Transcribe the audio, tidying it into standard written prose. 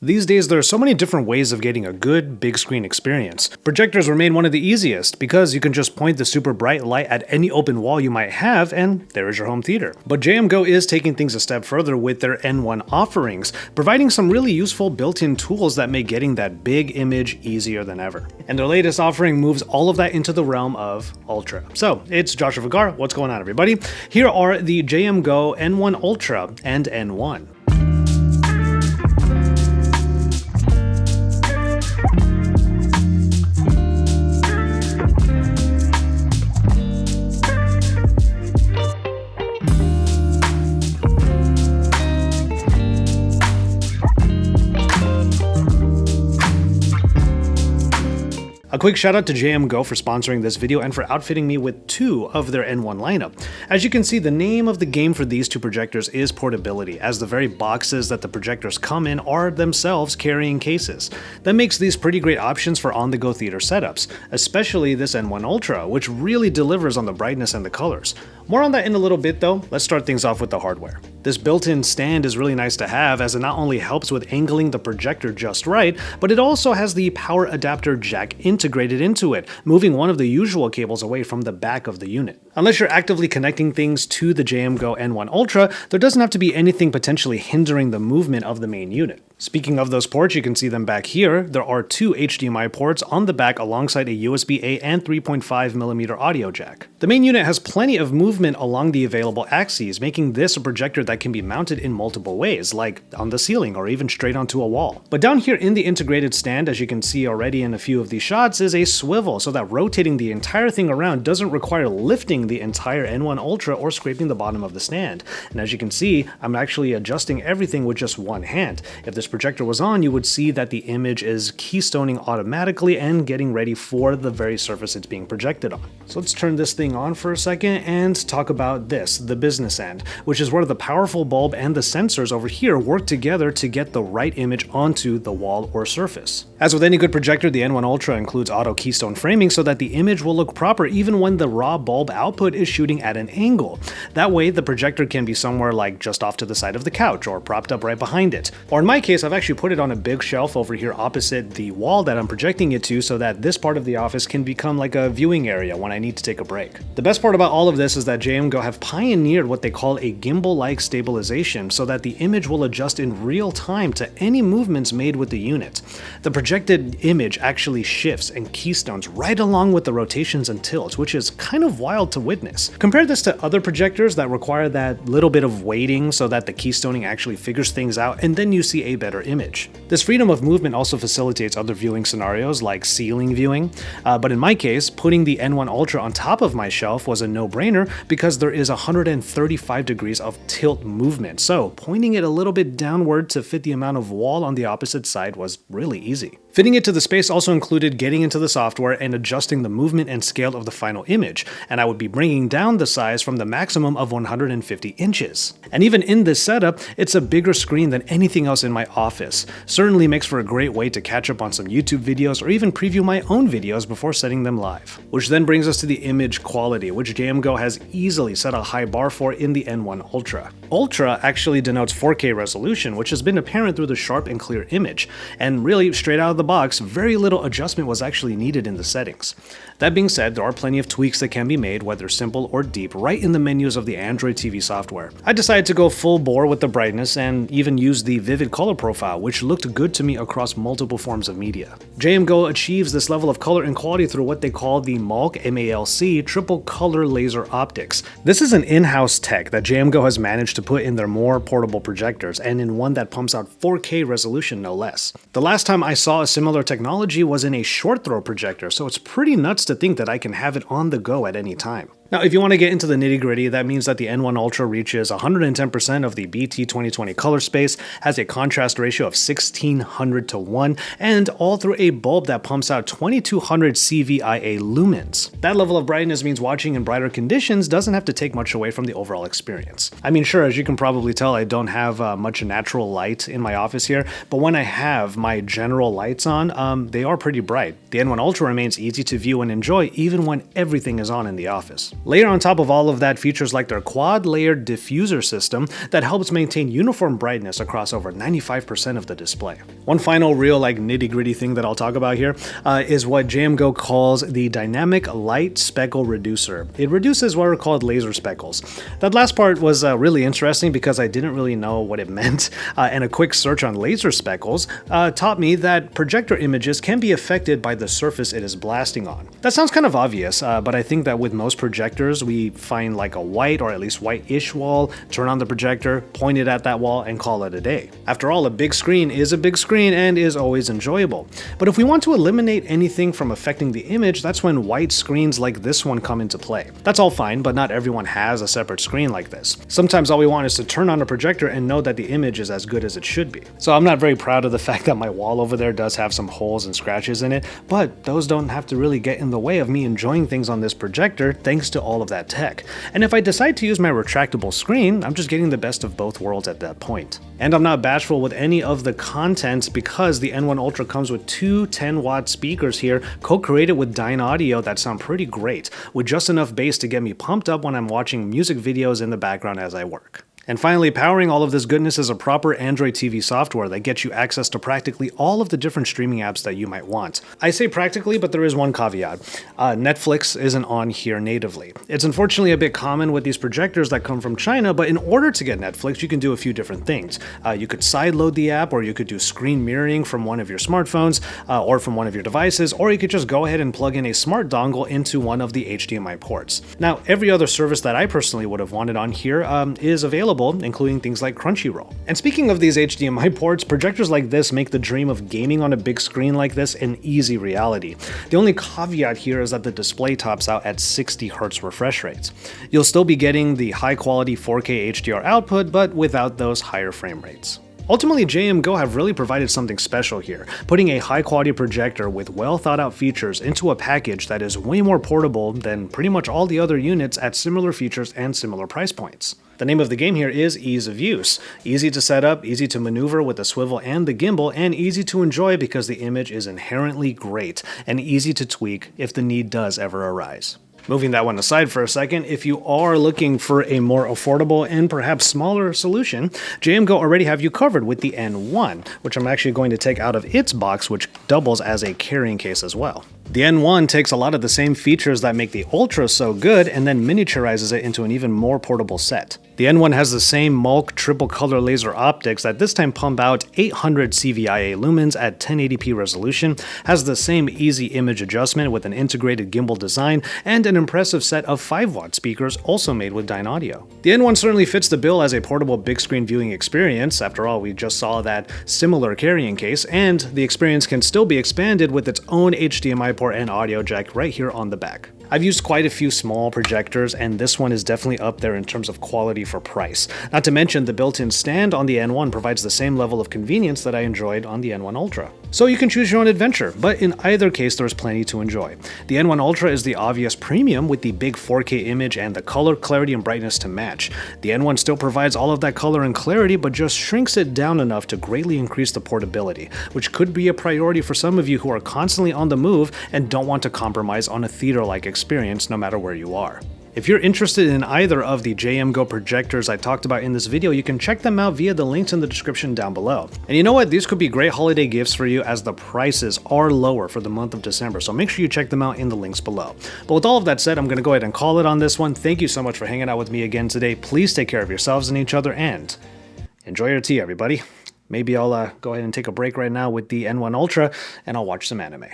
These days, there are so many different ways of getting a good big screen experience. Projectors remain one of the easiest because you can just point the super bright light at any open wall you might have and there is your home theater. But JMGO is taking things a step further with their N1 offerings, providing some really useful built-in tools that make getting that big image easier than ever. And their latest offering moves all of that into the realm of Ultra. So, it's Joshua Vergara. What's going on, everybody? Here are the JMGO N1 Ultra and N1. A quick shout out to JMGO for sponsoring this video and for outfitting me with two of their N1 lineup. As you can see, the name of the game for these two projectors is portability, as the very boxes that the projectors come in are themselves carrying cases. That makes these pretty great options for on-the-go theater setups, especially this N1 Ultra, which really delivers on the brightness and the colors. More on that in a little bit though. Let's start things off with the hardware. This built-in stand is really nice to have, as it not only helps with angling the projector just right, but it also has the power adapter jack integrated into it, moving one of the usual cables away from the back of the unit. Unless you're actively connecting things to the JMGO N1 Ultra, there doesn't have to be anything potentially hindering the movement of the main unit. Speaking of those ports, you can see them back here. There are two HDMI ports on the back alongside a USB-A and 3.5mm audio jack. The main unit has plenty of movement along the available axes, making this a projector that can be mounted in multiple ways, like on the ceiling or even straight onto a wall. But down here in the integrated stand, as you can see already in a few of these shots, is a swivel so that rotating the entire thing around doesn't require lifting the entire N1 Ultra or scraping the bottom of the stand. And as you can see, I'm actually adjusting everything with just one hand. If this projector was on, you would see that the image is keystoning automatically and getting ready for the very surface it's being projected on. So let's turn this thing on for a second and talk about this, the business end, which is where the powerful bulb and the sensors over here work together to get the right image onto the wall or surface. As with any good projector, the N1 Ultra includes auto keystone framing so that the image will look proper even when the raw bulb output is shooting at an angle. That way, the projector can be somewhere like just off to the side of the couch or propped up right behind it. Or in my case, I've actually put it on a big shelf over here opposite the wall that I'm projecting it to so that this part of the office can become like a viewing area when I need to take a break. The best part about all of this is that JMGO have pioneered what they call a gimbal-like stabilization so that the image will adjust in real time to any movements made with the unit. The projected image actually shifts and keystones right along with the rotations and tilts, which is kind of wild to witness. Compare this to other projectors that require that little bit of waiting so that the keystoning actually figures things out and then you see a better image. This freedom of movement also facilitates other viewing scenarios like ceiling viewing, but in my case, putting the N1 Ultra on top of my shelf was a no-brainer because there is 135 degrees of tilt movement, so pointing it a little bit downward to fit the amount of wall on the opposite side was really easy. Fitting it to the space also included getting into the software and adjusting the movement and scale of the final image, and I would be bringing down the size from the maximum of 150 inches. And even in this setup, it's a bigger screen than anything else in my office. Certainly makes for a great way to catch up on some YouTube videos or even preview my own videos before setting them live. Which then brings us to the image quality, which JMGO has easily set a high bar for in the N1 Ultra. Ultra actually denotes 4K resolution, which has been apparent through the sharp and clear image, and really straight out of the box, very little adjustment was actually needed in the settings. That being said, there are plenty of tweaks that can be made, whether simple or deep, right in the menus of the Android TV software. I decided to go full bore with the brightness and even use the vivid color profile, which looked good to me across multiple forms of media. JMGO achieves this level of color and quality through what they call the MALC triple color laser optics. This is an in-house tech that JMGO has managed to put in their more portable projectors, and in one that pumps out 4K resolution no less. The last time I saw a similar technology was in a short throw projector, so it's pretty nuts to think that I can have it on the go at any time. Now, if you want to get into the nitty-gritty, that means that the N1 Ultra reaches 110% of the BT 2020 color space, has a contrast ratio of 1600 to 1, and all through a bulb that pumps out 2200 CVIA lumens. That level of brightness means watching in brighter conditions doesn't have to take much away from the overall experience. I mean, sure, as you can probably tell, I don't have much natural light in my office here, but when I have my general lights on, they are pretty bright. The N1 Ultra remains easy to view and enjoy even when everything is on in the office. Layer on top of all of that features like their quad-layered diffuser system that helps maintain uniform brightness across over 95% of the display. One final real nitty-gritty thing that I'll talk about here is what JMGO calls the dynamic light speckle reducer. It reduces what are called laser speckles. That last part was really interesting because I didn't really know what it meant, and a quick search on laser speckles taught me that projector images can be affected by the surface it is blasting on. That sounds kind of obvious, but I think that with most projectors, we find like a white or at least white-ish wall, turn on the projector, point it at that wall, and call it a day. After all, a big screen is a big screen and is always enjoyable. But if we want to eliminate anything from affecting the image, that's when white screens like this one come into play. That's all fine, but not everyone has a separate screen like this. Sometimes all we want is to turn on a projector and know that the image is as good as it should be. So I'm not very proud of the fact that my wall over there does have some holes and scratches in it, but those don't have to really get in the way of me enjoying things on this projector thanks to all of that tech. And if I decide to use my retractable screen, I'm just getting the best of both worlds at that point. And I'm not bashful with any of the content because the N1 Ultra comes with two 10-watt speakers here, co-created with Dynaudio that sound pretty great, with just enough bass to get me pumped up when I'm watching music videos in the background as I work. And finally, powering all of this goodness is a proper Android TV software that gets you access to practically all of the different streaming apps that you might want. I say practically, but there is one caveat. Netflix isn't on here natively. It's unfortunately a bit common with these projectors that come from China, but in order to get Netflix, you can do a few different things. You could sideload the app, or you could do screen mirroring from one of your smartphones, or from one of your devices, or you could just go ahead and plug in a smart dongle into one of the HDMI ports. Now, every other service that I personally would have wanted on here is available, including things like Crunchyroll. And speaking of these HDMI ports, projectors like this make the dream of gaming on a big screen like this an easy reality. The only caveat here is that the display tops out at 60 Hz refresh rates. You'll still be getting the high quality 4K HDR output, but without those higher frame rates. Ultimately, JMGO have really provided something special here, putting a high-quality projector with well-thought-out features into a package that is way more portable than pretty much all the other units at similar features and similar price points. The name of the game here is ease of use. Easy to set up, easy to maneuver with the swivel and the gimbal, and easy to enjoy because the image is inherently great, and easy to tweak if the need does ever arise. Moving that one aside for a second, if you are looking for a more affordable and perhaps smaller solution, JMGO already have you covered with the N1, which I'm actually going to take out of its box, which doubles as a carrying case as well. The N1 takes a lot of the same features that make the Ultra so good and then miniaturizes it into an even more portable set. The N1 has the same Mulk triple color laser optics that this time pump out 800 CVIA lumens at 1080p resolution, has the same easy image adjustment with an integrated gimbal design, and an impressive set of 5-watt speakers also made with Dynaudio. The N1 certainly fits the bill as a portable big screen viewing experience. After all, we just saw that similar carrying case, and the experience can still be expanded with its own HDMI port and audio jack right here on the back. I've used quite a few small projectors, and this one is definitely up there in terms of quality for price. Not to mention, the built-in stand on the N1 provides the same level of convenience that I enjoyed on the N1 Ultra. So you can choose your own adventure, but in either case there's plenty to enjoy. The N1 Ultra is the obvious premium with the big 4K image and the color, clarity, and brightness to match. The N1 still provides all of that color and clarity, but just shrinks it down enough to greatly increase the portability, which could be a priority for some of you who are constantly on the move and don't want to compromise on a theater-like experience no matter where you are. If you're interested in either of the JMGO projectors I talked about in this video, you can check them out via the links in the description down below. And you know what? These could be great holiday gifts for you as the prices are lower for the month of December, so make sure you check them out in the links below. But with all of that said, I'm going to go ahead and call it on this one. Thank you so much for hanging out with me again today. Please take care of yourselves and each other, and enjoy your tea, everybody. Maybe I'll go ahead and take a break right now with the N1 Ultra, and I'll watch some anime.